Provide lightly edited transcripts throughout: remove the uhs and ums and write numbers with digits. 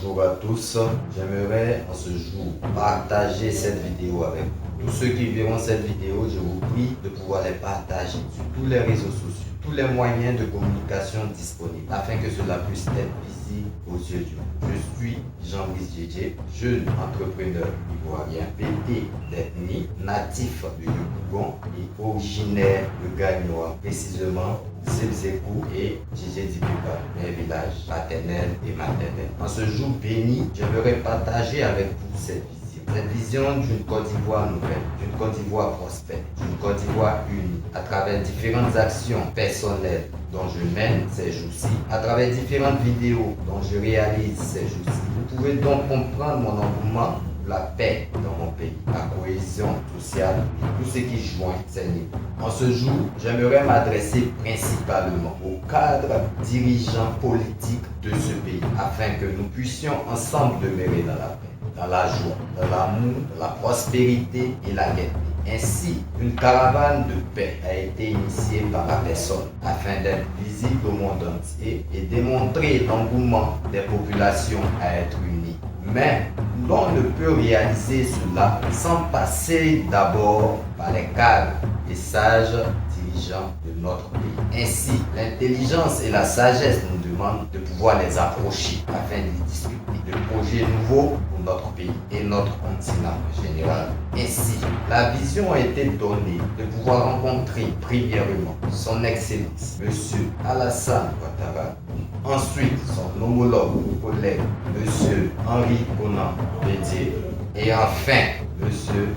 Bonjour à tous, j'aimerais en ce jour partager cette vidéo avec vous. Tous ceux qui verront cette vidéo, je vous prie de pouvoir les partager sur tous les réseaux sociaux, tous les moyens de communication disponibles, afin que cela puisse être visible aux yeux du monde. Je suis Jean-Brice Djedje, jeune entrepreneur ivoirien, pété d'ethnie, natif de Yopougon et originaire de Gagnoa, précisément Sebzekou et Djedje-Dibeka, mes villages paternels et maternels. En ce jour béni, j'aimerais partager avec vous cette vision d'une Côte d'Ivoire nouvelle, d'une Côte d'Ivoire prospère, d'une Côte d'Ivoire unie, à travers différentes actions personnelles dont je mène ces jours-ci, à travers différentes vidéos dont je réalise ces jours-ci. Vous pouvez donc comprendre mon engouement pour la paix dans mon pays, la cohésion sociale, tout ce qui joint ces niveaux. En ce jour, j'aimerais m'adresser principalement aux cadres dirigeants politiques de ce pays, afin que nous puissions ensemble demeurer dans la paix, dans la joie, dans l'amour, dans la prospérité et la gaieté. Ainsi, une caravane de paix a été initiée par la personne afin d'être visible au monde entier et démontrer l'engouement des populations à être unies. Mais l'on ne peut réaliser cela sans passer d'abord par les cadres et sages dirigeants de notre pays. Ainsi, l'intelligence et la sagesse nous demandent de pouvoir les approcher afin de discuter de projets nouveaux pour notre pays et notre continent général. Ainsi, la vision a été donnée de pouvoir rencontrer premièrement son Excellence, M. Alassane Ouattara, ensuite son homologue collègue, M. Henri Konan Bédié, et enfin M.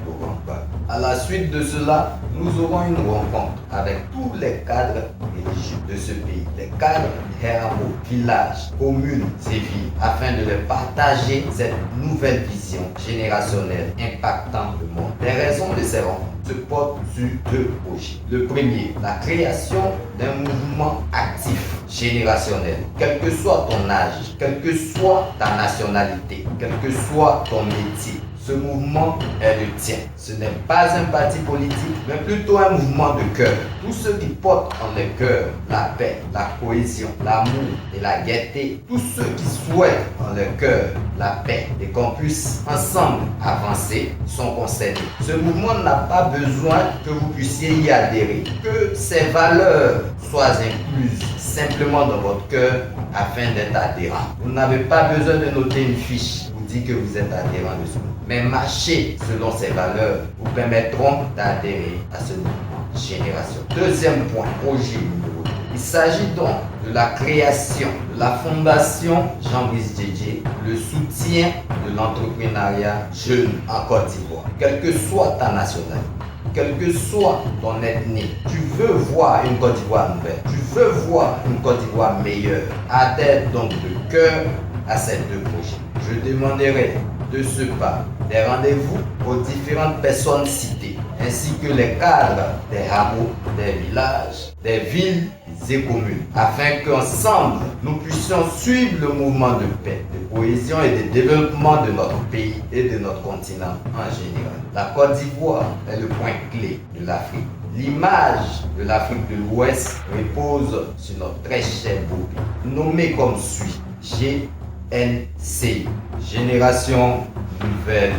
Laurent Gbagbo. À la suite de cela, nous aurons une rencontre avec tous les cadres religieux de ce pays, les cadres des hameaux, villages, communes et villes, afin de les partager cette nouvelle vision générationnelle impactant le monde. Les raisons de ces rencontres se portent sur deux projets. Le premier, la création d'un mouvement actif générationnel. Quel que soit ton âge, quelle que soit ta nationalité, quel que soit ton métier, ce mouvement est le tien. Ce n'est pas un parti politique, mais plutôt un mouvement de cœur. Tous ceux qui portent en leur cœur la paix, la cohésion, l'amour et la gaieté, tous ceux qui souhaitent en leur cœur la paix et qu'on puisse ensemble avancer sont concernés. Ce mouvement n'a pas besoin que vous puissiez y adhérer, que ces valeurs soient incluses simplement dans votre cœur afin d'être adhérent. Vous n'avez pas besoin de noter une fiche pour dire que vous êtes adhérent de ce mouvement. Mais marcher selon ces valeurs vous permettront d'adhérer à ce mouvement génération. Deuxième point, projet numéro 2. Il s'agit donc de la création de la fondation Jean-Brice Djedje, le soutien de l'entrepreneuriat jeune en Côte d'Ivoire. Quelle que soit ta nationalité, quelle que soit ton ethnie, tu veux voir une Côte d'Ivoire nouvelle, tu veux voir une Côte d'Ivoire meilleure, adhère donc de cœur à ces deux projets. Je demanderai de ce pas des rendez-vous aux différentes personnes citées, ainsi que les cadres des hameaux, des villages, des villes et communes, afin qu'ensemble nous puissions suivre le mouvement de paix, de cohésion et de développement de notre pays et de notre continent en général. La Côte d'Ivoire est le point clé de l'Afrique. L'image de l'Afrique de l'Ouest repose sur notre très cher beau pays, nommé comme suit: GNCI, Génération Nouvelle de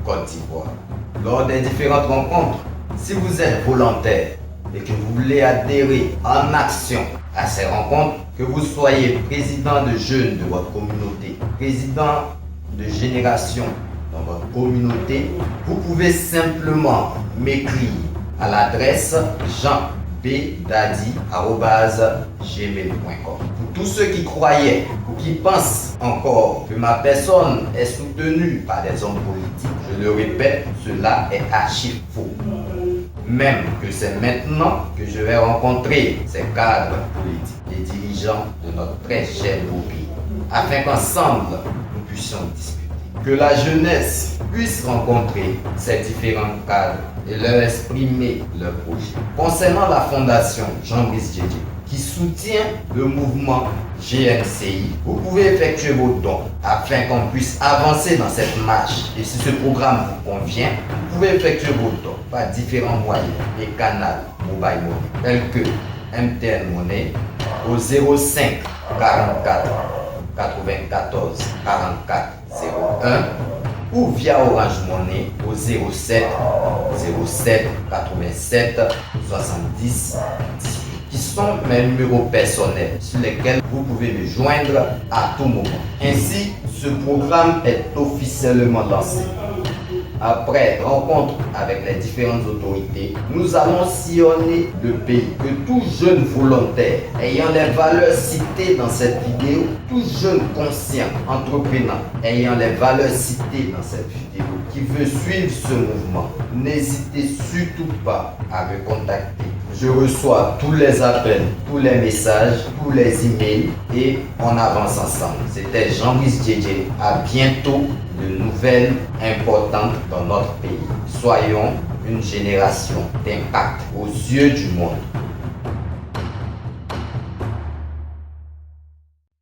Côte d'Ivoire. Lors des différentes rencontres, si vous êtes volontaire et que vous voulez adhérer en action à ces rencontres, que vous soyez président de jeunes de votre communauté, président de génération dans votre communauté, vous pouvez simplement m'écrire à l'adresse jeanbdadi@gmail.com. Pour tous ceux qui croyaient ou qui pensent encore que ma personne est soutenue par des hommes politiques, je le répète, cela est archi faux. Même que c'est maintenant que je vais rencontrer ces cadres politiques, les dirigeants de notre très cher beau pays, afin qu'ensemble nous puissions discuter. Que la jeunesse puisse rencontrer ces différents cadres et leur exprimer leurs projets. Concernant la fondation Jean-Brice Djedje, qui soutient le mouvement GNCI, vous pouvez effectuer vos dons afin qu'on puisse avancer dans cette marche. Et si ce programme vous convient, vous pouvez effectuer vos dons par différents moyens et canaux mobile money, tels que MTN Money au 05 44 94 44 01 ou via Orange Money au 07 07 87 70 18 qui sont mes numéros personnels sur lesquels vous pouvez me joindre à tout moment. Ainsi, ce programme est officiellement lancé. Après rencontre avec les différentes autorités, nous allons sillonner le pays. Que tout jeune volontaire ayant les valeurs citées dans cette vidéo, tout jeune conscient, entrepreneur ayant les valeurs citées dans cette vidéo, qui veut suivre ce mouvement, n'hésitez surtout pas à me contacter. Je reçois tous les appels, tous les messages, tous les emails et on avance ensemble. C'était Jean-Brice Djedje. À bientôt de nouvelles importantes dans notre pays. Soyons une génération d'impact aux yeux du monde.